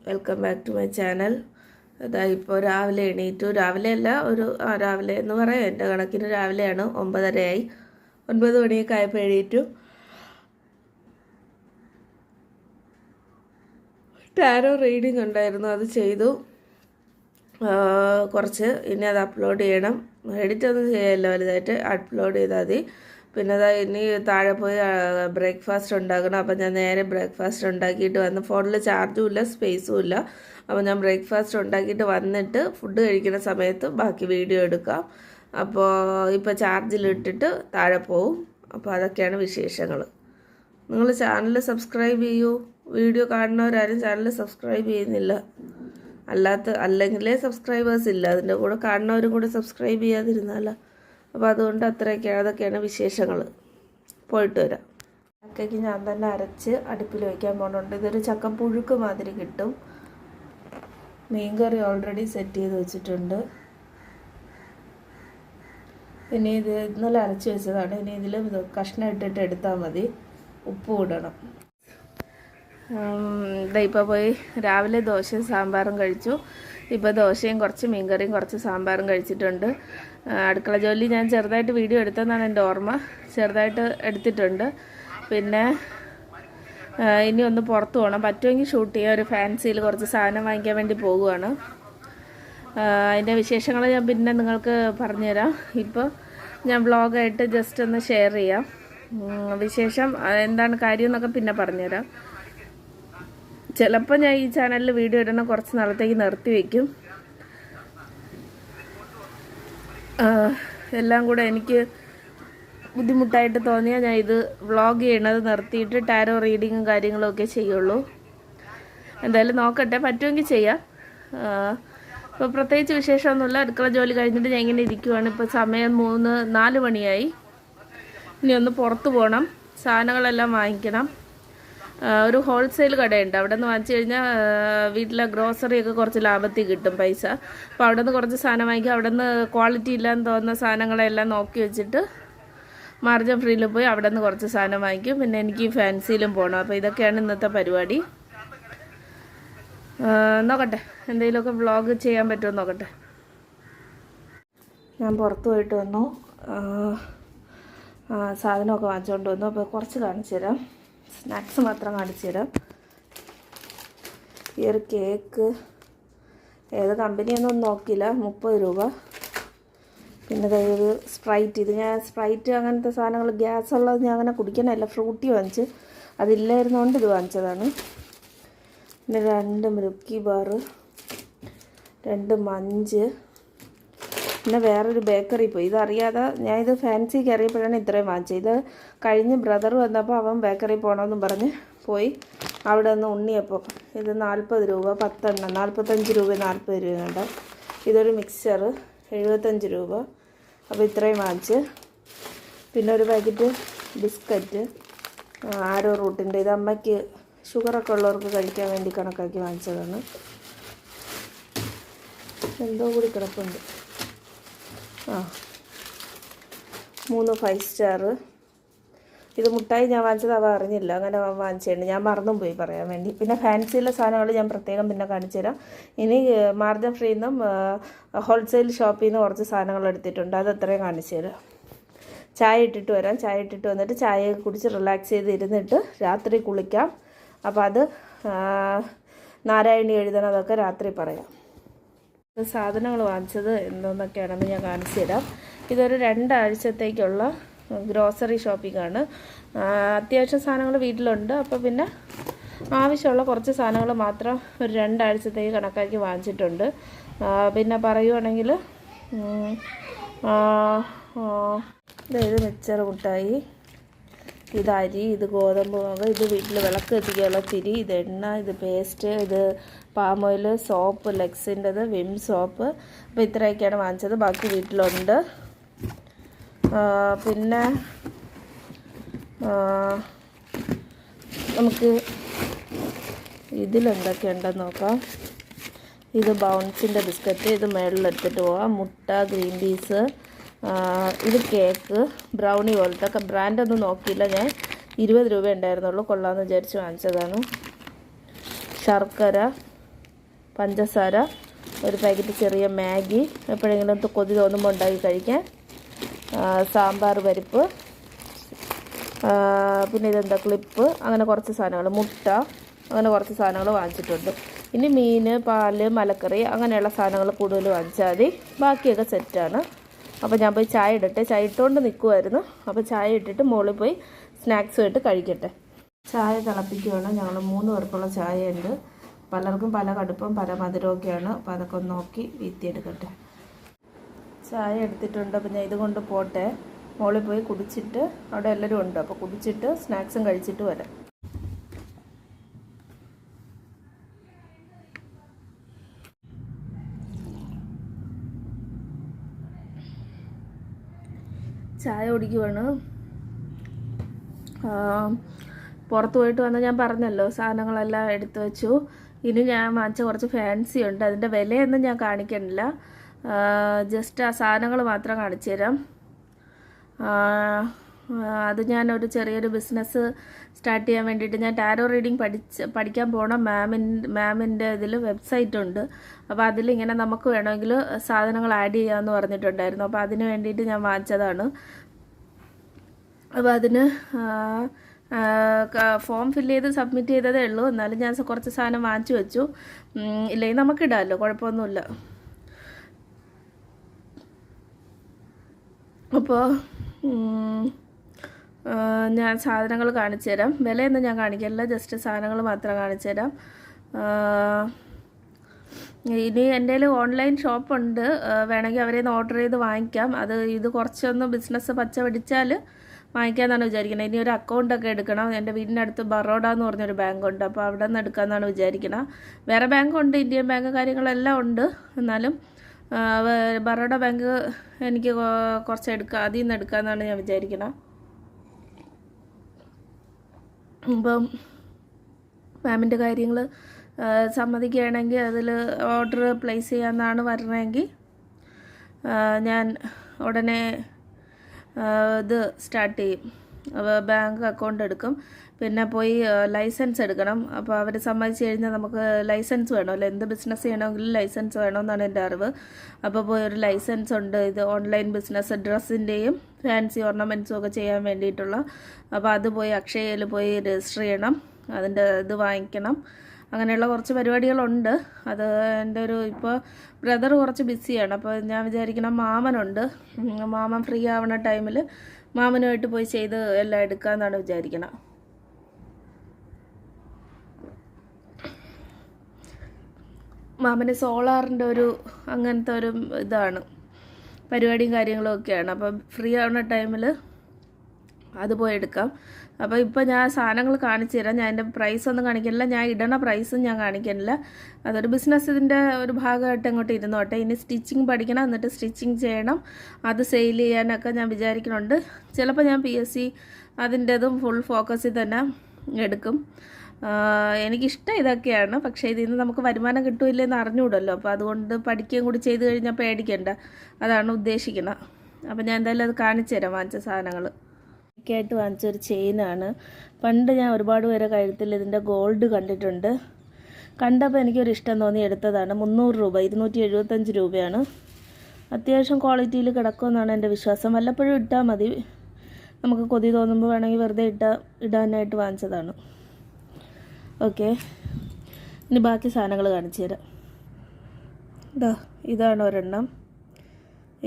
Welcome back to my channel. ഇപ്പോൾ രാവിലെ എണീറ്റു. രാവിലെയല്ല, രാവിലെ എന്ന് പറയാം, എൻ്റെ കണക്കിന് രാവിലെയാണ്. 9:30 9 മണിയൊക്കെ ആയപ്പോൾ എണീറ്റു. ടാരോ റീഡിങ് ഉണ്ടായിരുന്നു, അത് ചെയ്തു. കുറച്ച് ഇനി അത് അപ്ലോഡ് ചെയ്യണം. എഡിറ്റ് ഒന്നും ചെയ്യല്ല, വലുതായിട്ട് അപ്ലോഡ് ചെയ്താൽ മതി. പിന്നെ ഇനി താഴെ പോയി ബ്രേക്ക്ഫാസ്റ്റ് ഉണ്ടാക്കണം. അപ്പം ഞാൻ നേരെ ബ്രേക്ക്ഫാസ്റ്റ് ഉണ്ടാക്കിയിട്ട് വന്ന്, ഫോണിൽ ചാർജും ഇല്ല സ്പേസും ഇല്ല. അപ്പോൾ ഞാൻ ബ്രേക്ക്ഫാസ്റ്റ് ഉണ്ടാക്കിയിട്ട് വന്നിട്ട് ഫുഡ് കഴിക്കുന്ന സമയത്ത് ബാക്കി വീഡിയോ എടുക്കാം. അപ്പോൾ ഇപ്പോൾ ചാർജിലിട്ടിട്ട് താഴെ പോവും. അപ്പോൾ അതൊക്കെയാണ് വിശേഷങ്ങൾ. നിങ്ങൾ ചാനൽ സബ്സ്ക്രൈബ് ചെയ്യൂ. വീഡിയോ കാണുന്നവരാരും ചാനൽ സബ്സ്ക്രൈബ് ചെയ്യുന്നില്ല. അല്ലെങ്കിലേ സബ്സ്ക്രൈബേഴ്സ് ഇല്ല, അതിൻ്റെ കൂടെ കാണുന്നവരും കൂടെ സബ്സ്ക്രൈബ് ചെയ്യാതിരുന്നാലോ. അപ്പോൾ അതുകൊണ്ട് അതൊക്കെയാണ് വിശേഷങ്ങൾ. പോയിട്ട് വരാം. ചക്കയ്ക്ക് ഞാൻ തന്നെ അരച്ച് അടുപ്പിൽ വയ്ക്കാൻ പോകുന്നുണ്ട്. ഇതൊരു ചക്കപ്പുഴുക്ക് മാതിരി കിട്ടും. മീൻകറി ഓൾറെഡി സെറ്റ് ചെയ്ത് വെച്ചിട്ടുണ്ട്. ഇനി ഇത് ഇന്നലെ അരച്ച് വെച്ചതാണ്. ഇനി ഇതിൽ കഷ്ണം ഇട്ടിട്ട് എടുത്താൽ മതി. ഉപ്പ് ഇടണം. ഇപ്പോൾ പോയി രാവിലെ ദോശയും സാമ്പാറും കഴിച്ചു. ഇപ്പോൾ ദോശയും കുറച്ച് മീൻകറിയും കുറച്ച് സാമ്പാറും കഴിച്ചിട്ടുണ്ട്. അടുക്കള ജോലി ഞാൻ ചെറുതായിട്ട് വീഡിയോ എടുത്തതെന്നാണ് എൻ്റെ ഓർമ്മ. ചെറുതായിട്ട് എടുത്തിട്ടുണ്ട്. പിന്നെ ഇനി ഒന്ന് പുറത്ത് പോകണം. പറ്റുമെങ്കിൽ ഷൂട്ട് ചെയ്യാം. ഒരു ഫാൻസിയിൽ കുറച്ച് സാധനം വാങ്ങിക്കാൻ വേണ്ടി പോകുകയാണ്. അതിൻ്റെ വിശേഷങ്ങൾ ഞാൻ പിന്നെ നിങ്ങൾക്ക് പറഞ്ഞുതരാം. ഇപ്പോൾ ഞാൻ വ്ളോഗായിട്ട് ജസ്റ്റ് ഒന്ന് ഷെയർ ചെയ്യാം. വിശേഷം എന്താണ് കാര്യം എന്നൊക്കെ പിന്നെ പറഞ്ഞുതരാം. ചിലപ്പോൾ ഞാൻ ഈ ചാനലിൽ വീഡിയോ ഇടണം കുറച്ച് നാളത്തേക്ക് നിർത്തി വയ്ക്കും. എല്ലാം കൂടെ എനിക്ക് ബുദ്ധിമുട്ടായിട്ട് തോന്നിയാൽ ഞാൻ ഇത് വ്ളോഗ് ചെയ്യണത് നിർത്തിയിട്ട് ടാരോ റീഡിങ്ങും കാര്യങ്ങളൊക്കെ ചെയ്യുള്ളൂ. എന്തായാലും നോക്കട്ടെ, പറ്റുമെങ്കിൽ ചെയ്യാം. ഇപ്പോൾ പ്രത്യേകിച്ച് വിശേഷമൊന്നുമില്ല. അടുക്കള ജോലി കഴിഞ്ഞിട്ട് ഞാൻ ഇങ്ങനെ ഇരിക്കുവാണ്. ഇപ്പോൾ സമയം 4 മണിയായി. ഇനി ഒന്ന് പുറത്ത് പോകണം. സാധനങ്ങളെല്ലാം വാങ്ങിക്കണം. ഒരു ഹോൾസെയിൽ കടയുണ്ട്. അവിടെ നിന്ന് വാങ്ങിച്ചു കഴിഞ്ഞാൽ വീട്ടിലെ ഗ്രോസറിയൊക്കെ കുറച്ച് ലാഭത്തിൽ കിട്ടും പൈസ. അപ്പോൾ അവിടെ നിന്ന് കുറച്ച് സാധനം വാങ്ങിക്കും. അവിടെ നിന്ന് ക്വാളിറ്റി ഇല്ലാന്ന് തോന്നുന്ന സാധനങ്ങളെല്ലാം നോക്കി വെച്ചിട്ട് മാർജിൻ ഫ്രീയിൽ പോയി അവിടെ നിന്ന് കുറച്ച് സാധനം വാങ്ങിക്കും. പിന്നെ എനിക്ക് ഫാൻസിയിലും പോകണം. അപ്പോൾ ഇതൊക്കെയാണ് ഇന്നത്തെ പരിപാടി. നോക്കട്ടെ, എന്തെങ്കിലുമൊക്കെ വ്ളോഗ് ചെയ്യാൻ പറ്റുമോ നോക്കട്ടെ. ഞാൻ പുറത്ത് പോയിട്ട് വന്നു. സാധനമൊക്കെ വാങ്ങിച്ചുകൊണ്ട് വന്നു. അപ്പോൾ കുറച്ച് കാണിച്ചു തരാം. സ്നാക്സ് മാത്രം കാണിച്ചു തരാം. ഈ ഒരു കേക്ക് ഏത് കമ്പനിയൊന്നും നോക്കിയില്ല, 30 രൂപ. പിന്നെ ഒരു സ്പ്രൈറ്റ്. ഇത് ഞാൻ സ്പ്രൈറ്റ് അങ്ങനത്തെ സാധനങ്ങൾ ഗ്യാസ് ഉള്ളത് ഞാൻ അങ്ങനെ കുടിക്കാനല്ല, ഫ്രൂട്ടി വാങ്ങിച്ച്. അതില്ലായിരുന്നുകൊണ്ട് ഇത് വാങ്ങിച്ചതാണ്. പിന്നെ 2 മിൽക്കി ബാർ, 2 മഞ്ച്. പിന്നെ വേറൊരു ബേക്കറി പോയി. ഇതറിയാതെ ഞാനിത് ഫാൻസി കയറിയപ്പോഴാണ് ഇത്രയും വാങ്ങിച്ചത്. ഇത് കഴിഞ്ഞ് ബ്രദർ വന്നപ്പോൾ അവൻ ബേക്കറി പോകണമെന്നും പറഞ്ഞ് പോയി. അവിടെ നിന്ന് ഉണ്ണിയപ്പം. ഇത് 40 രൂപ 10 എണ്ണം. 45 രൂപ 40 രൂപ വേണ്ട. ഇതൊരു മിക്സർ 75 രൂപ. അപ്പോൾ ഇത്രയും വാങ്ങിച്ച്. പിന്നെ ഒരു പാക്കറ്റ് ബിസ്ക്കറ്റ് ആരോ റൂട്ടിൻ്റെ. ഇത് അമ്മയ്ക്ക് ഷുഗറൊക്കെ ഉള്ളവർക്ക് കഴിക്കാൻ വേണ്ടി കണക്കാക്കി വാങ്ങിച്ചതാണ്. എന്തോ കൂടി കിടപ്പുണ്ട്. 3 5 സ്റ്റാർ. ഇത് മുട്ടായി ഞാൻ വാങ്ങിച്ചത് അവ അറിഞ്ഞില്ല, അങ്ങനെ വാങ്ങിച്ചിട്ടുണ്ട്. ഞാൻ മറന്നും പോയി പറയാൻ വേണ്ടി. പിന്നെ ഫാൻസിയിലെ സാധനങ്ങൾ ഞാൻ പ്രത്യേകം പിന്നെ കാണിച്ചു തരാം. ഇനി മാർജിൻ ഫ്രീ നിന്നും ഹോൾസെയിൽ ഷോപ്പിൽ നിന്ന് കുറച്ച് സാധനങ്ങൾ എടുത്തിട്ടുണ്ട്. അത് അത്രയും കാണിച്ചു തരാം. ചായ ഇട്ടിട്ട് വരാം. ചായ ഇട്ടിട്ട് വന്നിട്ട് ചായ കുടിച്ച് റിലാക്സ് ചെയ്ത് ഇരുന്നിട്ട് രാത്രി കുളിക്കാം. അപ്പോൾ അത് നാരായണി എഴുതണതൊക്കെ രാത്രി പറയാം. സാധനങ്ങൾ വാങ്ങിച്ചത് എന്തോന്നൊക്കെയാണെന്ന് ഞാൻ കാണിച്ചു തരാം. ഇതൊരു 2 ആഴ്ചത്തേക്കുള്ള ഗ്രോസറി ഷോപ്പിംഗാണ്. അത്യാവശ്യം സാധനങ്ങൾ വീട്ടിലുണ്ട്. അപ്പോൾ പിന്നെ ആവശ്യമുള്ള കുറച്ച് സാധനങ്ങൾ മാത്രം ഒരു 2 ആഴ്ചത്തേക്ക് കണക്കാക്കി വാങ്ങിച്ചിട്ടുണ്ട്. പിന്നെ പറയുവാണെങ്കിൽ ഇത് മിച്ചർ മുട്ടായി, ഇത് അരി, ഇത് ഗോതമ്പ് മാവ്, ഇത് വീട്ടിൽ വിളക്ക് എത്തിക്കാനുള്ള തിരി, ഇത് എണ്ണ, ഇത് പേസ്റ്റ്, ഇത് പാം ഓയിൽ, സോപ്പ് ലെക്സിൻ്റെത്, വിം സോപ്പ്. അപ്പോൾ ഇത്രയൊക്കെയാണ് വാങ്ങിച്ചത്. ബാക്കി വീട്ടിലുണ്ട്. പിന്നെ നമുക്ക് ഇതിലെന്തൊക്കെയുണ്ടെന്ന് നോക്കാം. ഇത് ബൗൺസിൻ്റെ ബിസ്ക്കറ്റ്, ഇത് മേളിലെടുത്തിട്ട് പോവാം. മുട്ട, ഗ്രീൻ പീസ്, ഇത് കേക്ക്, ബ്രൗണി പോലത്തെ. ബ്രാൻഡൊന്നും നോക്കിയില്ല ഞാൻ. 20 രൂപ ഉണ്ടായിരുന്നുള്ളൂ. കൊള്ളാമെന്ന് വിചാരിച്ച് വാങ്ങിച്ചതാണ്. ശർക്കര, പഞ്ചസാര, ഒരു പാക്കറ്റ് ചെറിയ മാഗി, എപ്പോഴെങ്കിലും കൊതി തോന്നുമ്പോൾ ഉണ്ടാക്കി കഴിക്കാൻ, സാമ്പാർ പരിപ്പ്, പിന്നെ ഇതെന്താ ക്ലിപ്പ്, അങ്ങനെ കുറച്ച് സാധനങ്ങൾ, മുട്ട, അങ്ങനെ കുറച്ച് സാധനങ്ങൾ വാങ്ങിച്ചിട്ടുണ്ട്. ഇനി മീൻ, പാല്, മലക്കറി അങ്ങനെയുള്ള സാധനങ്ങൾ കൂടുതൽ വാങ്ങിച്ചാൽ മതി. ബാക്കിയൊക്കെ സെറ്റാണ്. അപ്പോൾ ഞാൻ പോയി ചായ ഇടട്ടെ. ചായ ഇട്ടുകൊണ്ട് നിൽക്കുമായിരുന്നു. അപ്പോൾ ചായ ഇട്ടിട്ട് മുകളിൽ പോയി സ്നാക്സുമായിട്ട് കഴിക്കട്ടെ. ചായ തിളപ്പിക്കുകയാണ്. ഞങ്ങൾ 3 പേർക്കുള്ള ചായയുണ്ട്. പലർക്കും പല കടുപ്പം പല മധുരമൊക്കെയാണ്. അപ്പോൾ അതൊക്കെ ഒന്ന് നോക്കി വീത്തിയെടുക്കട്ടെ. ചായ എടുത്തിട്ടുണ്ട്. അപ്പോൾ ഞാൻ ഇതുകൊണ്ട് പോട്ടെ. മുകളിൽ പോയി കുടിച്ചിട്ട്, അവിടെ എല്ലാവരും ഉണ്ട്, അപ്പോൾ കുടിച്ചിട്ട് സ്നാക്സും കഴിച്ചിട്ട് വരാം. ചായ കുടിക്കുവാണ്. പുറത്ത് പോയിട്ട് വന്ന് ഞാൻ പറഞ്ഞല്ലോ സാധനങ്ങളെല്ലാം എടുത്തു വെച്ചു. ഇനി ഞാൻ വാങ്ങിച്ച കുറച്ച് ഫാൻസി ഉണ്ട്. അതിൻ്റെ വിലയൊന്നും ഞാൻ കാണിക്കണില്ല. ജസ്റ്റ് ആ സാധനങ്ങൾ മാത്രം കാണിച്ചു തരാം. അത് ഞാനൊരു ചെറിയൊരു ബിസിനസ് സ്റ്റാർട്ട് ചെയ്യാൻ വേണ്ടിയിട്ട് ഞാൻ ടാരോ റീഡിങ് പഠിക്കാൻ പോകണം. മാമിൻ്റെ ഇതിൽ വെബ്സൈറ്റ് ഉണ്ട്. അപ്പോൾ അതിലിങ്ങനെ നമുക്ക് വേണമെങ്കിൽ സാധനങ്ങൾ ആഡ് ചെയ്യാമെന്ന് പറഞ്ഞിട്ടുണ്ടായിരുന്നു. അപ്പോൾ അതിന് വേണ്ടിയിട്ട് ഞാൻ വാങ്ങിച്ചതാണ്. അപ്പോൾ അതിന് ഫോം ഫില്ല് ചെയ്ത് സബ്മിറ്റ് ചെയ്തതേ ഉള്ളൂ. എന്നാലും ഞാൻ കുറച്ച് സാധനം വാങ്ങിച്ചു വെച്ചു. ഇല്ലെങ്കിൽ നമുക്കിടാമല്ലോ, കുഴപ്പമൊന്നുമില്ല. അപ്പോൾ ഞാൻ സാധനങ്ങൾ കാണിച്ചു തരാം. വിലയൊന്നും ഞാൻ കാണിക്കില്ല, ജസ്റ്റ് സാധനങ്ങൾ മാത്രം കാണിച്ചു തരാം. ഇനി എൻ്റെ കയ്യിൽ ഓൺലൈൻ ഷോപ്പുണ്ട്. വേണമെങ്കിൽ അവരെ നിന്ന് ഓർഡർ ചെയ്ത് വാങ്ങിക്കാം. ഇത് കുറച്ചൊന്ന് ബിസിനസ് പച്ച പിടിച്ചാൽ വാങ്ങിക്കാമെന്നാണ് വിചാരിക്കുന്നത്. ഇനി ഒരു അക്കൗണ്ടൊക്കെ എടുക്കണം. എൻ്റെ വീടിൻ്റെ അടുത്ത് ബറോഡ എന്ന് പറഞ്ഞൊരു ബാങ്കുണ്ട്. അപ്പോൾ അവിടെ നിന്ന് എടുക്കാമെന്നാണ് വിചാരിക്കുന്നത്. വേറെ ബാങ്കുണ്ട്, ഇന്ത്യൻ ബാങ്ക് കാര്യങ്ങളെല്ലാം ഉണ്ട്. എന്നാലും ബറോഡ ബാങ്ക് എനിക്ക് കുറച്ച് അതിൽ നിന്ന് എടുക്കാമെന്നാണ് ഞാൻ വിചാരിക്കുന്നത്. അപ്പം മാമിൻ്റെ കാര്യങ്ങൾ സമ്മതിക്കുകയാണെങ്കിൽ അതിൽ ഓർഡർ പ്ലേസ് ചെയ്യാമെന്നാണ് വരണമെങ്കിൽ ഞാൻ ഉടനെ ഇത് സ്റ്റാർട്ട് ചെയ്യും. ബാങ്ക് അക്കൗണ്ട് എടുക്കും. പിന്നെ പോയി ലൈസൻസ് എടുക്കണം. അപ്പോൾ അവർ സമ്മതിച്ച് കഴിഞ്ഞാൽ നമുക്ക് ലൈസൻസ് വേണമല്ലോ. എന്ത് ബിസിനസ് ചെയ്യണമെങ്കിലും ലൈസൻസ് വേണമെന്നാണ് എൻ്റെ അറിവ്. അപ്പോൾ പോയി ഒരു ലൈസൻസ് ഉണ്ട്. ഇത് ഓൺലൈൻ ബിസിനസ്, ഡ്രസ്സിൻ്റെയും ഫാൻസി ഓർണമെൻറ്റ്സും ഒക്കെ ചെയ്യാൻ വേണ്ടിയിട്ടുള്ള. അപ്പോൾ അത് പോയി അക്ഷയയിൽ പോയി രജിസ്റ്റർ ചെയ്യണം. അതിൻ്റെ ഇത് വാങ്ങിക്കണം. അങ്ങനെയുള്ള കുറച്ച് പരിപാടികളുണ്ട്. അത് എൻ്റെ ഇപ്പോൾ ബ്രദർ കുറച്ച് ബിസിയാണ്. അപ്പോൾ ഞാൻ വിചാരിക്കണം മാമനുണ്ട്. മാമൻ ഫ്രീ ആവുന്ന ടൈമിൽ മാമനുമായിട്ട് പോയി ചെയ്ത് എല്ലാം എടുക്കാമെന്നാണ് വിചാരിക്കണം. മാമന് സോളാറിൻ്റെ അങ്ങനത്തെ ഒരു ഇതാണ്, പരിപാടിയും കാര്യങ്ങളും ഒക്കെയാണ്. അപ്പം ഫ്രീ ആവുന്ന ടൈമിൽ അത് പോയി എടുക്കാം. അപ്പോൾ ഇപ്പോൾ ഞാൻ സാധനങ്ങൾ കാണിച്ചു തരാം. ഞാൻ എൻ്റെ പ്രൈസൊന്നും കാണിക്കുന്നില്ല, ഞാൻ ഇടണ പ്രൈസും ഞാൻ കാണിക്കുന്നില്ല. അതൊരു ബിസിനസ്സിൻ്റെ ഒരു ഭാഗമായിട്ട് അങ്ങോട്ട് ഇരുന്നോട്ടെ. ഇനി സ്റ്റിച്ചിങ് പഠിക്കണം, എന്നിട്ട് സ്റ്റിച്ചിങ് ചെയ്യണം. അത് സെയിൽ ചെയ്യാനൊക്കെ ഞാൻ വിചാരിക്കുന്നുണ്ട്. ചിലപ്പോൾ ഞാൻ PSC അതിൻ്റെതും ഫുൾ ഫോക്കസിൽ തന്നെ എടുക്കും. എനിക്കിഷ്ടം ഇതൊക്കെയാണ്. പക്ഷേ ഇതിൽ നിന്ന് നമുക്ക് വരുമാനം കിട്ടുമില്ലെന്ന് അറിഞ്ഞുകൂടല്ലോ. അപ്പോൾ അതുകൊണ്ട് പഠിക്കുകയും കൂടി ചെയ്ത് കഴിഞ്ഞാൽ പേടിക്കണ്ട, അതാണ് ഉദ്ദേശിക്കുന്നത്. അപ്പോൾ ഞാൻ എന്തായാലും അത് കാണിച്ചു തരാം വാങ്ങിച്ച സാധനങ്ങൾ. ായിട്ട് വാങ്ങിച്ചൊരു ചെയിനാണ്. പണ്ട് ഞാൻ ഒരുപാട് പേരെ കഴുത്തിൽ ഇതിൻ്റെ ഗോൾഡ് കണ്ടിട്ടുണ്ട്. കണ്ടപ്പോൾ എനിക്കൊരു ഇഷ്ടം തോന്നി എടുത്തതാണ്. 300 രൂപ, 275 രൂപയാണ്. അത്യാവശ്യം ക്വാളിറ്റിയിൽ കിടക്കുമെന്നാണ് എൻ്റെ വിശ്വാസം. വല്ലപ്പോഴും ഇട്ടാൽ മതി, നമുക്ക് കൊതി തോന്നുമ്പോൾ വേണമെങ്കിൽ വെറുതെ ഇടാനായിട്ട് വാങ്ങിച്ചതാണ്. ഓക്കെ, ഇനി ബാക്കി സാധനങ്ങൾ കാണിച്ചു തരാം. ഇതാണ് ഒരെണ്ണം.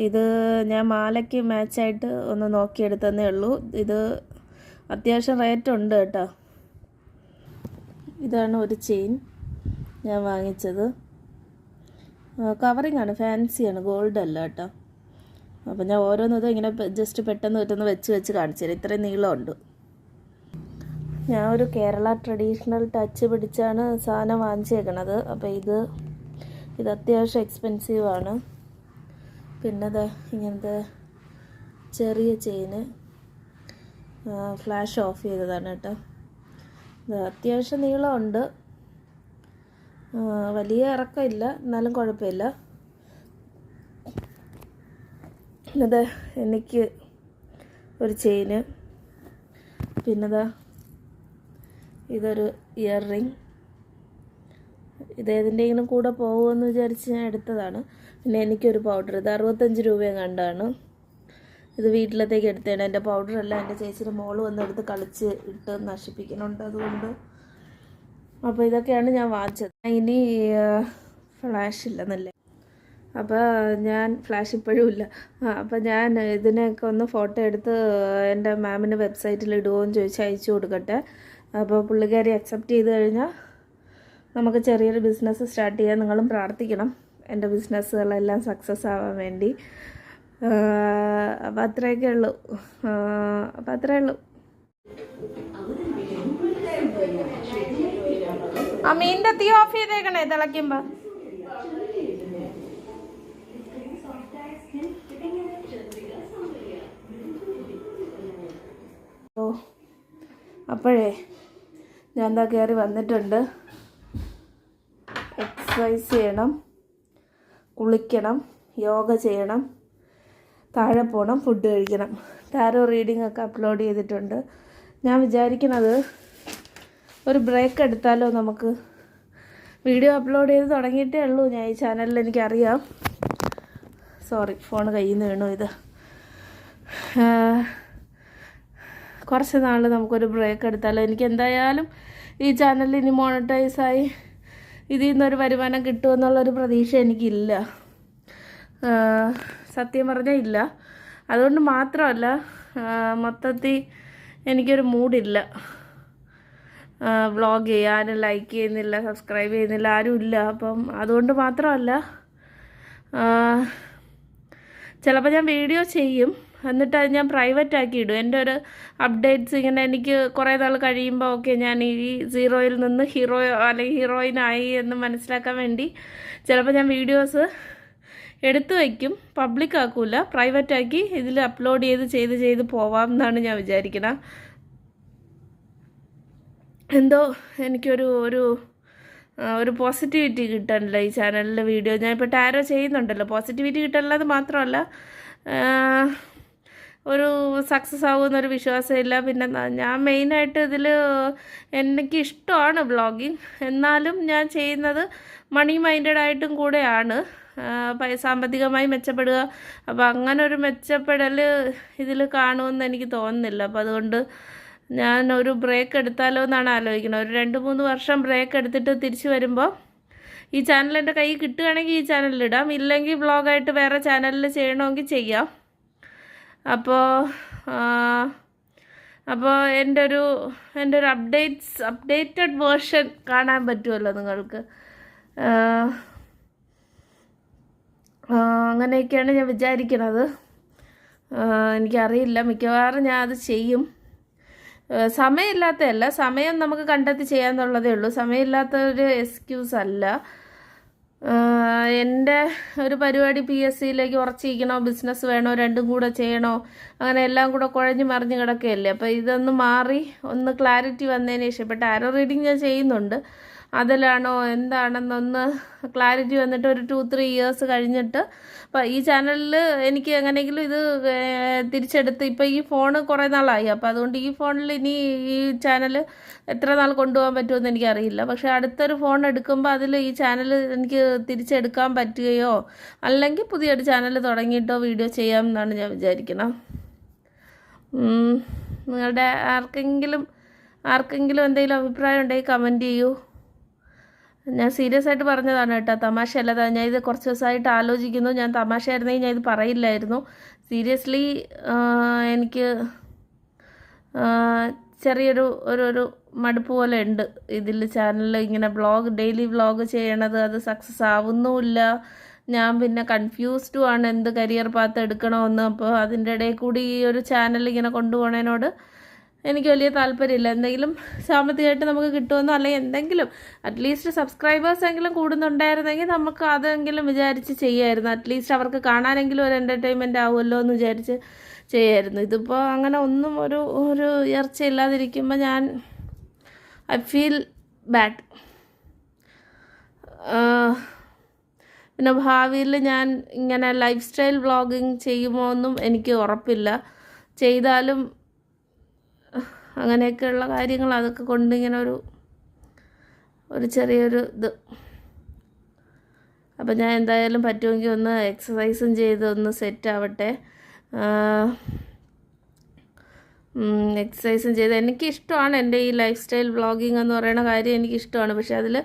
ഇത് ഞാൻ മാലയ്ക്ക് മാച്ചായിട്ട് ഒന്ന് നോക്കിയെടുത്തതേ ഉള്ളൂ. ഇത് അത്യാവശ്യം റേറ്റ് ഉണ്ട് കേട്ടോ. ഇതാണ് ഒരു ചെയിൻ ഞാൻ വാങ്ങിച്ചത്. കവറിങ് ആണ്, ഫാൻസിയാണ്, ഗോൾഡ് അല്ല കേട്ടോ. അപ്പോൾ ഞാൻ ഓരോന്നും ഇങ്ങനെ ജസ്റ്റ് പെട്ടെന്ന് വെച്ച് കാണിച്ചു തരാം. ഇത്രയും നീളമുണ്ട്. ഞാൻ ഒരു കേരള ട്രഡീഷണൽ ടച്ച് പിടിച്ചാണ് സാധനം വാങ്ങിച്ചേക്കണത്. അപ്പോൾ ഇത് അത്യാവശ്യം എക്സ്പെൻസീവാണ്. പിന്നെ ഇങ്ങനത്തെ ചെറിയ ചെയിന് ഫ്ലാഷ് ഓഫ് ചെയ്തതാണ് കേട്ടോ. ഇത് അത്യാവശ്യം നീളമുണ്ട്, വലിയ ഇറക്കമില്ല, എന്നാലും കുഴപ്പമില്ല. ഇത് എനിക്ക് ഒരു ചെയിന്. പിന്നെ ഇതൊരു ഇയർ റിങ്. ഇതേതിൻ്റെയെങ്കിലും കൂടെ പോകുമെന്ന് വിചാരിച്ച് ഞാൻ എടുത്തതാണ്. പിന്നെ എനിക്കൊരു പൗഡർ, ഇത് 65 രൂപയും കണ്ടാണ്. ഇത് വീട്ടിലത്തേക്ക് എടുത്തതാണ്. എൻ്റെ പൗഡറല്ല, എൻ്റെ ചേച്ചിയുടെ മോള് വന്നെടുത്ത് കളിച്ച് ഇട്ട് നശിപ്പിക്കുന്നുണ്ട്, അതുകൊണ്ട്. അപ്പോൾ ഇതൊക്കെയാണ് ഞാൻ വാങ്ങിച്ചത്. ഇനി ഫ്ലാഷ് ഇല്ലെന്നല്ലേ, അപ്പോൾ ഞാൻ ഫ്ലാഷ് ഇപ്പോഴും ഇല്ല. അപ്പോൾ ഞാൻ ഇതിനൊക്കെ ഒന്ന് ഫോട്ടോ എടുത്ത് എൻ്റെ മാമിൻ്റെ വെബ്സൈറ്റിൽ ഇടുമോയെന്ന് ചോദിച്ച് അയച്ചു കൊടുക്കട്ടെ. അപ്പോൾ പുള്ളിക്കാരി അക്സെപ്റ്റ് ചെയ്ത് കഴിഞ്ഞാൽ നമുക്ക് ചെറിയൊരു ബിസിനസ് സ്റ്റാർട്ട് ചെയ്യാൻ നിങ്ങളും പ്രാർത്ഥിക്കണം, എൻ്റെ ബിസിനസ്സുകളെല്ലാം സക്സസ് ആവാൻ വേണ്ടി. അപ്പോൾ അത്രയൊക്കെ ഉള്ളൂ. അപ്പോൾ അത്രയേ ഉള്ളൂ. ആ മീനിൻ്റെ തീ ഓഫ് ചെയ്തേക്കണേ തിളയ്ക്കുമ്പോൾ. അപ്പോഴേ ഞാൻ എന്താ കയറി വന്നിട്ടുണ്ട്. എക്സസൈസ് ചെയ്യണം, കുളിക്കണം, യോഗ ചെയ്യണം, താഴെ പോകണം, ഫുഡ് കഴിക്കണം. ടാരോ റീഡിംഗ് ഒക്കെ അപ്ലോഡ് ചെയ്തിട്ടുണ്ട്. ഞാൻ വിചാരിക്കുന്നത് ഒരു ബ്രേക്ക് എടുത്താലോ നമുക്ക്. വീഡിയോ അപ്ലോഡ് ചെയ്ത് തുടങ്ങിയിട്ടേ ഉള്ളൂ ഞാൻ ഈ ചാനലിൽ, എനിക്കറിയാം. സോറി, ഫോൺ കയ്യിൽ നിന്ന് വീണു. ഇത് കുറച്ച് നാൾ നമുക്കൊരു ബ്രേക്ക് എടുത്താലോ. എനിക്ക് എന്തായാലും ഈ ചാനലിൽ ഇനി മോണിറ്റൈസായി ഇതിൽ നിന്നൊരു വരുമാനം കിട്ടുമെന്നുള്ളൊരു പ്രതീക്ഷ എനിക്കില്ല, സത്യം പറഞ്ഞാൽ ഇല്ല. അതുകൊണ്ട് മാത്രമല്ല, മൊത്തത്തിൽ എനിക്കൊരു മൂഡില്ല. വ്ളോഗ് ചെയ്യാൻ ആരും ലൈക്ക് ചെയ്യുന്നില്ല, സബ്സ്ക്രൈബ് ചെയ്യുന്നില്ല, ആരും ഇല്ല. അപ്പം അതുകൊണ്ട് മാത്രമല്ല, ചിലപ്പോൾ ഞാൻ വീഡിയോ ചെയ്യും, എന്നിട്ട് അത് ഞാൻ പ്രൈവറ്റ് ആക്കി ഇടും. എൻ്റെ ഒരു അപ്ഡേറ്റ്സ് ഇങ്ങനെ എനിക്ക് കുറേ നാൾ കഴിയുമ്പോൾ ഓക്കെ ഞാൻ ഈ സീറോയിൽ നിന്ന് ഹീറോ അല്ലെങ്കിൽ ഹീറോയിനായി എന്ന് മനസ്സിലാക്കാൻ വേണ്ടി ചിലപ്പോൾ ഞാൻ വീഡിയോസ് എടുത്തു വയ്ക്കും, പബ്ലിക് ആക്കൂല, പ്രൈവറ്റ് ആക്കി ഇതിൽ അപ്ലോഡ് ചെയ്ത് പോവാം എന്നാണ് ഞാൻ വിചാരിക്കുന്നത്. എന്തോ എനിക്കൊരു ഒരു പോസിറ്റിവിറ്റി കിട്ടാനില്ല ഈ ചാനലിലെ വീഡിയോ. ഞാൻ ഇപ്പോൾ ടാരോ ചെയ്യുന്നുണ്ടല്ലോ, പോസിറ്റിവിറ്റി കിട്ടാനുള്ളത് മാത്രമല്ല, ഒരു സക്സസ് ആകുമെന്നൊരു വിശ്വാസമില്ല. പിന്നെ ഞാൻ മെയിനായിട്ട് ഇതിൽ എനിക്ക് ഇഷ്ടമാണ് വ്ളോഗിങ്, എന്നാലും ഞാൻ ചെയ്യുന്നത് മണി മൈൻഡഡ് ആയിട്ടും കൂടെയാണ്, സാമ്പത്തികമായി മെച്ചപ്പെടുക. അപ്പോൾ അങ്ങനെ ഒരു മെച്ചപ്പെടൽ ഇതിൽ കാണുമെന്ന് എനിക്ക് തോന്നുന്നില്ല. അപ്പോൾ അതുകൊണ്ട് ഞാൻ ഒരു ബ്രേക്ക് എടുത്താലോ എന്നാണ് ആലോചിക്കുന്നത്. ഒരു 2-3 വർഷം ബ്രേക്ക് എടുത്തിട്ട് തിരിച്ചു വരുമ്പോൾ ഈ ചാനൽ എൻ്റെ കയ്യിൽ കിട്ടുകയാണെങ്കിൽ ഈ ചാനലിലിടാം, ഇല്ലെങ്കിൽ വ്ളോഗായിട്ട് വേറെ ചാനലിൽ ചെയ്യണമെങ്കിൽ ചെയ്യാം. അപ്പോൾ എൻ്റെ ഒരു അപ്ഡേറ്റഡ് വേർഷൻ കാണാൻ പറ്റുമല്ലോ നിങ്ങൾക്ക്. അങ്ങനെയൊക്കെയാണ് ഞാൻ വിചാരിക്കുന്നത്. എനിക്കറിയില്ല, മിക്കവാറും ഞാൻ അത് ചെയ്യും. സമയമില്ലാത്തതല്ല, സമയം നമുക്ക് കണ്ടെത്തി ചെയ്യാന്നുള്ളതേ ഉള്ളൂ. സമയമില്ലാത്തൊരു എക്സ്ക്യൂസ് അല്ല. എൻ്റെ ഒരു പരിപാടി PSCയിലേക്ക് ഉറച്ചിരിക്കണോ, ബിസിനസ് വേണോ, രണ്ടും കൂടെ ചെയ്യണോ, അങ്ങനെ എല്ലാം കൂടെ കുഴഞ്ഞു മറിഞ്ഞ് കിടക്കുകയല്ലേ. അപ്പോൾ ഇതൊന്ന് മാറി ഒന്ന് ക്ലാരിറ്റി വന്നതിന് ശേഷം, ഇപ്പോൾ ടാരോ റീഡിങ് ഞാൻ ചെയ്യുന്നുണ്ട്, അതിലാണോ എന്താണെന്നൊന്ന് ക്ലാരിറ്റി വന്നിട്ട് ഒരു 2-3 ഇയേഴ്സ് കഴിഞ്ഞിട്ട്, അപ്പോൾ ഈ ചാനലിൽ എനിക്ക് എങ്ങനെയെങ്കിലും ഇത് തിരിച്ചെടുത്ത്, ഇപ്പോൾ ഈ ഫോൺ കുറേ നാളായി, അപ്പോൾ അതുകൊണ്ട് ഈ ഫോണിൽ ഇനി ഈ ചാനൽ എത്ര നാൾ കൊണ്ടുപോകാൻ പറ്റുമെന്ന് എനിക്കറിയില്ല. പക്ഷേ അടുത്തൊരു ഫോൺ എടുക്കുമ്പോൾ അതിൽ ഈ ചാനൽ എനിക്ക് തിരിച്ചെടുക്കാൻ പറ്റുകയോ അല്ലെങ്കിൽ പുതിയൊരു ചാനൽ തുടങ്ങിയിട്ടോ വീഡിയോ ചെയ്യാം എന്നാണ് ഞാൻ വിചാരിക്കുന്നത്. നിങ്ങളുടെ ആർക്കെങ്കിലും എന്തെങ്കിലും അഭിപ്രായം ഉണ്ടെങ്കിൽ കമൻറ്റ് ചെയ്യൂ. ഞാൻ സീരിയസ് ആയിട്ട് പറഞ്ഞതാണ് കേട്ടോ, തമാശയല്ല. ഞാൻ ഇത് കുറച്ച് ദിവസമായിട്ട് ആലോചിക്കുന്നു. ഞാൻ തമാശയായിരുന്നെങ്കിൽ ഞാൻ ഇത് പറയില്ലായിരുന്നു. സീരിയസ്ലി എനിക്ക് ചെറിയൊരു ഒരു മടുപ്പ് പോലെ ഉണ്ട് ഇതിൽ. ചാനലിൽ ഇങ്ങനെ ഡെയിലി വ്ളോഗ് ചെയ്യണത് അത് സക്സസ് ആവുന്നുമില്ല. ഞാൻ പിന്നെ കൺഫ്യൂസ്ഡുമാണ് എന്ത് കരിയർ പാത്ത് എടുക്കണമെന്ന്. അപ്പോൾ അതിൻ്റെ ഇടയിൽ കൂടി ഈ ഒരു ചാനൽ ഇങ്ങനെ കൊണ്ടുപോകുന്നതിനോട് എനിക്ക് വലിയ താല്പര്യമില്ല. എന്തെങ്കിലും സാമ്പത്തികമായിട്ട് നമുക്ക് കിട്ടുമെന്നോ, അല്ലെങ്കിൽ എന്തെങ്കിലും അറ്റ്ലീസ്റ്റ് സബ്സ്ക്രൈബേഴ്സ് എങ്കിലും കൂടുന്നുണ്ടായിരുന്നെങ്കിൽ നമുക്ക് അതെങ്കിലും വിചാരിച്ച് ചെയ്യാമായിരുന്നു. അറ്റ്ലീസ്റ്റ് അവർക്ക് കാണാനെങ്കിലും ഒരു എൻ്റർടൈൻമെൻറ്റ് ആവുമല്ലോ എന്ന് വിചാരിച്ച് ചെയ്യായിരുന്നു. ഇതിപ്പോൾ അങ്ങനെ ഒന്നും ഒരു ഉയർച്ചയില്ലാതിരിക്കുമ്പോൾ ഐ ഫീൽ ബാഡ്. പിന്നെ ഭാവിയിൽ ഞാൻ ഇങ്ങനെ ലൈഫ് സ്റ്റൈൽ വ്ളോഗിങ് ചെയ്യുമോ എന്നും എനിക്ക് ഉറപ്പില്ല. ചെയ്താലും അങ്ങനെയൊക്കെയുള്ള കാര്യങ്ങൾ, അതൊക്കെ കൊണ്ട് ഇങ്ങനെ ഒരു ചെറിയൊരു ഇത് അപ്പോൾ ഞാൻ എന്തായാലും പറ്റുമെങ്കിൽ ഒന്ന് എക്സസൈസും ചെയ്ത് ഒന്ന് സെറ്റ് ആവട്ടെ. എക്സസൈസും ചെയ്ത് എനിക്കിഷ്ടമാണ്. എൻ്റെ ഈ ലൈഫ് സ്റ്റൈൽ വ്ളോഗിങ് എന്ന് പറയുന്ന കാര്യം എനിക്കിഷ്ടമാണ്. പക്ഷേ അതിൽ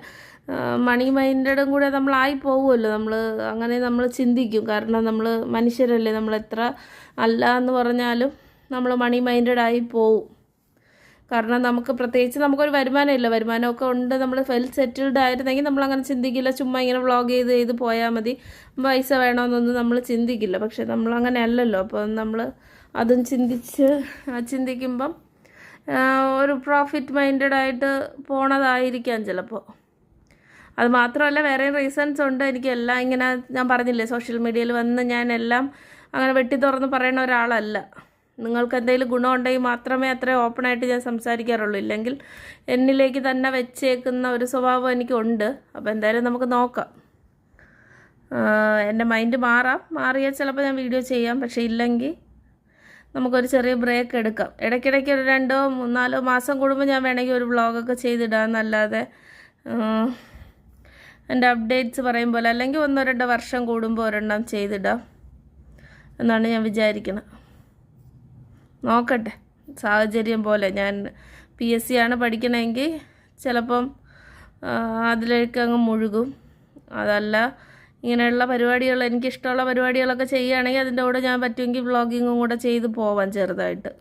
മണി മൈൻഡഡും കൂടെ നമ്മളായി പോകുമല്ലോ. നമ്മൾ ചിന്തിക്കും. കാരണം നമ്മൾ മനുഷ്യരല്ലേ, നമ്മൾ എത്ര അല്ല എന്ന് പറഞ്ഞാലും നമ്മൾ മണി മൈൻഡഡായി പോവും. കാരണം പ്രത്യേകിച്ച് നമുക്കൊരു വരുമാനമില്ല. വരുമാനമൊക്കെ ഉണ്ട്, നമ്മൾ വെൽ സെറ്റിൽഡ് ആയിരുന്നെങ്കിൽ നമ്മളങ്ങനെ ചിന്തിക്കില്ല. ചുമ്മാ ഇങ്ങനെ വ്ളോഗ് ചെയ്ത് പോയാൽ മതി, പൈസ വേണമെന്നൊന്നും നമ്മൾ ചിന്തിക്കില്ല. പക്ഷെ നമ്മളങ്ങനെ അല്ലല്ലോ. അപ്പോൾ നമ്മൾ അതും ചിന്തിക്കുമ്പം ഒരു പ്രോഫിറ്റ് മൈൻഡഡായിട്ട് പോണതായിരിക്കാം ചിലപ്പോൾ. അത് മാത്രമല്ല വേറെയും റീസൺസ് ഉണ്ട്. എനിക്കെല്ലാം ഇങ്ങനെ ഞാൻ പറഞ്ഞില്ലേ, സോഷ്യൽ മീഡിയയിൽ വന്ന് ഞാൻ എല്ലാം അങ്ങനെ വെട്ടി തുറന്ന് പറയുന്ന ഒരാളല്ല. നിങ്ങൾക്ക് എന്തെങ്കിലും ഗുണമുണ്ടെങ്കിൽ മാത്രമേ അത്ര ഓപ്പണായിട്ട് ഞാൻ സംസാരിക്കാറുള്ളൂ. ഇല്ലെങ്കിൽ എന്നിലേക്ക് തന്നെ വെച്ചേക്കുന്ന ഒരു സ്വഭാവം എനിക്കുണ്ട്. അപ്പോൾ എന്തായാലും നമുക്ക് നോക്കാം. എൻ്റെ മൈൻഡ് മാറിയാൽ ചിലപ്പോൾ ഞാൻ വീഡിയോ ചെയ്യാം. പക്ഷേ ഇല്ലെങ്കിൽ നമുക്കൊരു ചെറിയ ബ്രേക്ക് എടുക്കാം. ഇടയ്ക്കിടയ്ക്ക് ഒരു 2-4 മാസം കൂടുമ്പോൾ ഞാൻ വേണമെങ്കിൽ ഒരു വ്ളോഗൊക്കെ ചെയ്തിടാമെന്നല്ലാതെ എൻ്റെ അപ്ഡേറ്റ്സ് പറയും പോലെ, അല്ലെങ്കിൽ 1-2 വർഷം കൂടുമ്പോൾ ഒരെണ്ണം ചെയ്തിടാം എന്നാണ് ഞാൻ വിചാരിക്കുന്നത്. നോക്കട്ടെ, സാഹചര്യം പോലെ. ഞാൻ PSC ആണ് പഠിക്കണമെങ്കിൽ ചിലപ്പം അതിലേക്ക് അങ്ങ് മുഴുകും. അതല്ല ഇങ്ങനെയുള്ള പരിപാടികൾ, എനിക്കിഷ്ടമുള്ള പരിപാടികളൊക്കെ ചെയ്യുകയാണെങ്കിൽ അതിൻ്റെ കൂടെ ഞാൻ പറ്റുമെങ്കിൽ വ്ളോഗിങ്ങും കൂടെ ചെയ്ത് പോവാം ചെറുതായിട്ട്.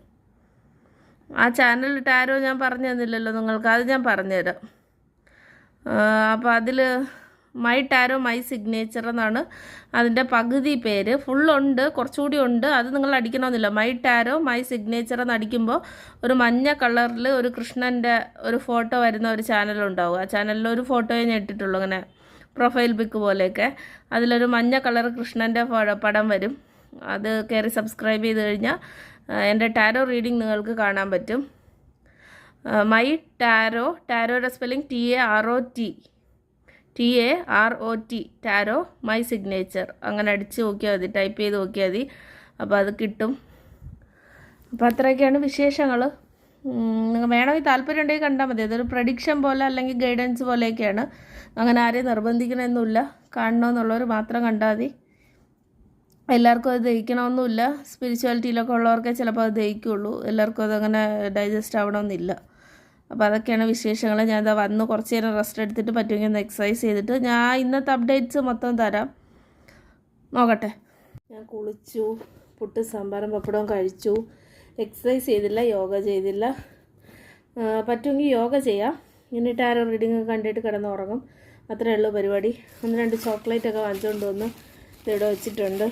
ആ ചാനൽ ടാരോ ഞാൻ പറഞ്ഞു തന്നില്ലല്ലോ നിങ്ങൾക്ക്, അത് ഞാൻ പറഞ്ഞുതരാം. അപ്പോൾ അതിൽ മൈ ടാരോ മൈ സിഗ്നേച്ചർ എന്നാണ് അതിൻ്റെ പകുതി പേര്. ഫുള്ളുണ്ട്, കുറച്ചുകൂടി ഉണ്ട്. അത് നിങ്ങൾ അടിക്കണമെന്നില്ല. മൈ ടാരോ മൈ സിഗ്നേച്ചർ എന്ന് അടിക്കുമ്പോൾ ഒരു മഞ്ഞ കളറിൽ ഒരു കൃഷ്ണൻ്റെ ഒരു ഫോട്ടോ വരുന്ന ഒരു ചാനലുണ്ടാവും. ആ ചാനലിൽ ഒരു ഫോട്ടോയെ ഞാൻ ഇട്ടിട്ടുള്ളൂ, അങ്ങനെ പ്രൊഫൈൽ പിക്ക് പോലെയൊക്കെ. അതിലൊരു മഞ്ഞ കളർ കൃഷ്ണൻ്റെ പടം വരും. അത് കയറി സബ്സ്ക്രൈബ് ചെയ്ത് കഴിഞ്ഞാൽ എൻ്റെ ടാരോ റീഡിങ് നിങ്ങൾക്ക് കാണാൻ പറ്റും. മൈ ടാരോയുടെ spelling TAROT tarot my signature. അങ്ങനെ അടിച്ച് നോക്കിയാൽ മതി, ടൈപ്പ് ചെയ്ത് നോക്കിയാൽ മതി. അപ്പോൾ അത് കിട്ടും. അപ്പോൾ അത്രയൊക്കെയാണ് വിശേഷങ്ങൾ. നിങ്ങൾ വേണമെങ്കിൽ താല്പര്യം ഉണ്ടെങ്കിൽ കണ്ടാൽ മതി. അതൊരു പ്രഡിക്ഷൻ പോലെ അല്ലെങ്കിൽ ഗൈഡൻസ് പോലെയൊക്കെയാണ്. അങ്ങനെ ആരെയും നിർബന്ധിക്കണമെന്നില്ല. കാണണമെന്നുള്ളവർ മാത്രം കണ്ടാൽ മതി. എല്ലാവർക്കും അത് ദഹിക്കണമെന്നില്ല. സ്പിരിച്വാലിറ്റിയിലൊക്കെ ഉള്ളവർക്കേ ചിലപ്പോൾ അത് ദഹിക്കുള്ളൂ. എല്ലാവർക്കും അതങ്ങനെ ഡൈജസ്റ്റ് ആവണമെന്നില്ല. അപ്പോൾ അതൊക്കെയാണ് വിശേഷങ്ങൾ. ഞാൻ വന്ന് കുറച്ച് നേരം റെസ്റ്റ് എടുത്തിട്ട് പറ്റുമെങ്കിൽ ഒന്ന് എക്സസൈസ് ചെയ്തിട്ട് ഞാൻ ഇന്നത്തെ അപ്ഡേറ്റ്സ് മൊത്തം തരാം. നോക്കട്ടെ. ഞാൻ കുളിച്ചു, പുട്ട് സാമ്പാറും പപ്പടവും കഴിച്ചു. എക്സസൈസ് ചെയ്തില്ല, യോഗ ചെയ്തില്ല. പറ്റുമെങ്കിൽ യോഗ ചെയ്യാം. ഇനി ടാരോ റീഡിങ് കണ്ടിട്ട് കിടന്നുറങ്ങും. അത്രയേ ഉള്ളൂ പരിപാടി. 1-2 ചോക്ലേറ്റൊക്കെ വാങ്ങിച്ചുകൊണ്ട് വന്ന് ഇവിടെ വെച്ചിട്ടുണ്ട്.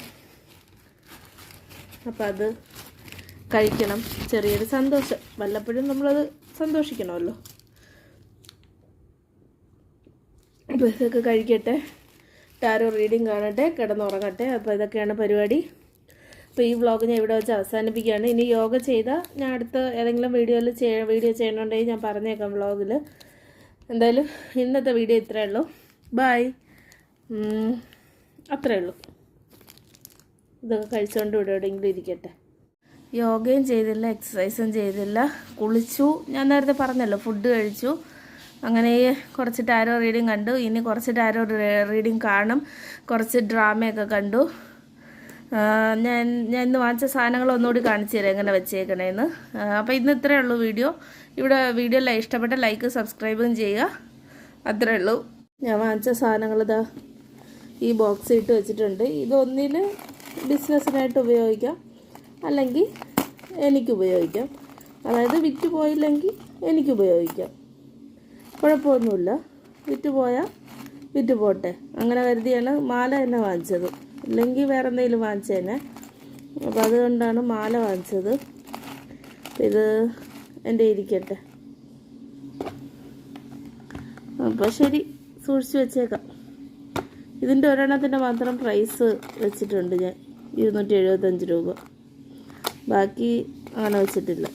അപ്പോൾ അത് കഴിക്കണം. ചെറിയൊരു സന്തോഷം. വല്ലപ്പോഴും നമ്മളത് സന്തോഷിക്കണമല്ലോ. അപ്പോൾ ഇതൊക്കെ കഴിക്കട്ടെ, ടാരോ റീഡിങ് കാണട്ടെ, കിടന്നുറങ്ങട്ടെ. അപ്പോൾ ഇതൊക്കെയാണ് പരിപാടി. അപ്പോൾ ഈ വ്ളോഗ് ഞാൻ ഇവിടെ വെച്ച് അവസാനിപ്പിക്കുകയാണ്. ഇനി യോഗ ചെയ്താൽ ഞാൻ അടുത്ത ഏതെങ്കിലും വീഡിയോ ചെയ്യണമെന്നുണ്ടെങ്കിൽ ഞാൻ പറഞ്ഞേക്കാം വ്ളോഗിൽ. എന്തായാലും ഇന്നത്തെ വീഡിയോ ഇത്രയേ ഉള്ളൂ. ബൈ. അത്രയേ ഉള്ളൂ. ഇതൊക്കെ കഴിച്ചുകൊണ്ട് ഇവിടെ എവിടെയെങ്കിലും ഇരിക്കട്ടെ. യോഗയും ചെയ്തില്ല, എക്സസൈസും ചെയ്തില്ല, കുളിച്ചു. ഞാൻ നേരത്തെ പറഞ്ഞല്ലോ, ഫുഡ് കഴിച്ചു. അങ്ങനെ കുറച്ച് ടാരോ റീഡിങ് കണ്ടു. ഇനി കുറച്ച് ടാരോ റീഡിങ് കാണും. കുറച്ച് ഡ്രാമയൊക്കെ കണ്ടു. ഞാൻ ഇന്ന് വാങ്ങിച്ച സാധനങ്ങൾ ഒന്നുകൂടി കാണിച്ചു തരാം എങ്ങനെ വെച്ചേക്കണേന്ന്. അപ്പോൾ ഇന്ന് ഇത്രയേ ഉള്ളൂ വീഡിയോ. വീഡിയോ ഇഷ്ടപ്പെട്ട ലൈക്ക് സബ്സ്ക്രൈബും ചെയ്യുക. അത്രയേ ഉള്ളൂ. ഞാൻ വാങ്ങിച്ച സാധനങ്ങൾ ഇതാ ഈ ബോക്സ് ഇട്ട് വെച്ചിട്ടുണ്ട്. ഇതൊന്നിൽ ബിസിനസ്സിനായിട്ട് ഉപയോഗിക്കാം, അല്ലെങ്കിൽ എനിക്ക് ഉപയോഗിക്കാം. അതായത് വിറ്റ് പോയില്ലെങ്കിൽ എനിക്ക് ഉപയോഗിക്കാം, കുഴപ്പമൊന്നുമില്ല. വിറ്റ് പോയാൽ വിറ്റ് പോട്ടെ, അങ്ങനെ കരുതിയാണ് മാല തന്നെ വാങ്ങിച്ചത്. ഇല്ലെങ്കിൽ വേറെ എന്തെങ്കിലും വാങ്ങിച്ചേനെ. അപ്പോൾ അതുകൊണ്ടാണ് മാല വാങ്ങിച്ചത്. ഇത് എൻ്റെ ഇരിക്കട്ടെ. അപ്പോൾ ശരി, സൂക്ഷിച്ച് വെച്ചേക്കാം. ഇതിൻ്റെ ഒരെണ്ണത്തിൻ്റെ മാത്രം പ്രൈസ് വെച്ചിട്ടുണ്ട് ഞാൻ, 275 രൂപ. ബാക്കി അങ്ങനെ വെച്ചിട്ടില്ല.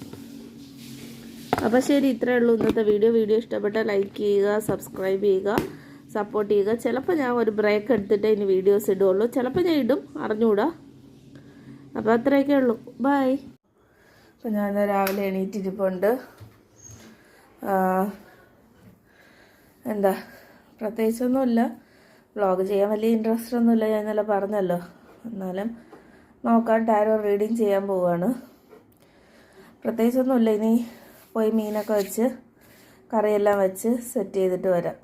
അപ്പോൾ ശരി, ഇത്രയേ ഉള്ളൂ ഇന്നത്തെ വീഡിയോ ഇഷ്ടപ്പെട്ടാൽ ലൈക്ക് ചെയ്യുക, സബ്സ്ക്രൈബ് ചെയ്യുക, സപ്പോർട്ട് ചെയ്യുക. ചിലപ്പോൾ ഞാൻ ഒരു ബ്രേക്ക് എടുത്തിട്ട് ഇനി വീഡിയോസ് ഇടുകയുള്ളൂ. ചിലപ്പോൾ ഞാൻ ഇടും, അറിഞ്ഞുകൂടാ. അപ്പോൾ അത്രയൊക്കെ ഉള്ളൂ. ബൈ. അപ്പോൾ ഞാൻ രാവിലെ എണീറ്റിരിപ്പുണ്ട്. എന്താ പ്രത്യേകിച്ചൊന്നുമില്ല. വ്ളോഗ് ചെയ്യാൻ വലിയ ഇൻട്രസ്റ്റ് ഒന്നുമില്ല, ഞാൻ ഇന്നലെ പറഞ്ഞല്ലോ. എന്നാലും നോക്കാൻ ടാരോ റീഡിങ് ചെയ്യാൻ പോവുകയാണ്. പ്രത്യേകിച്ചൊന്നുമില്ല, ഇനി പോയി മീനൊക്കെ വെച്ച് കറിയെല്ലാം വെച്ച് സെറ്റ് ചെയ്തിട്ട് വരാം.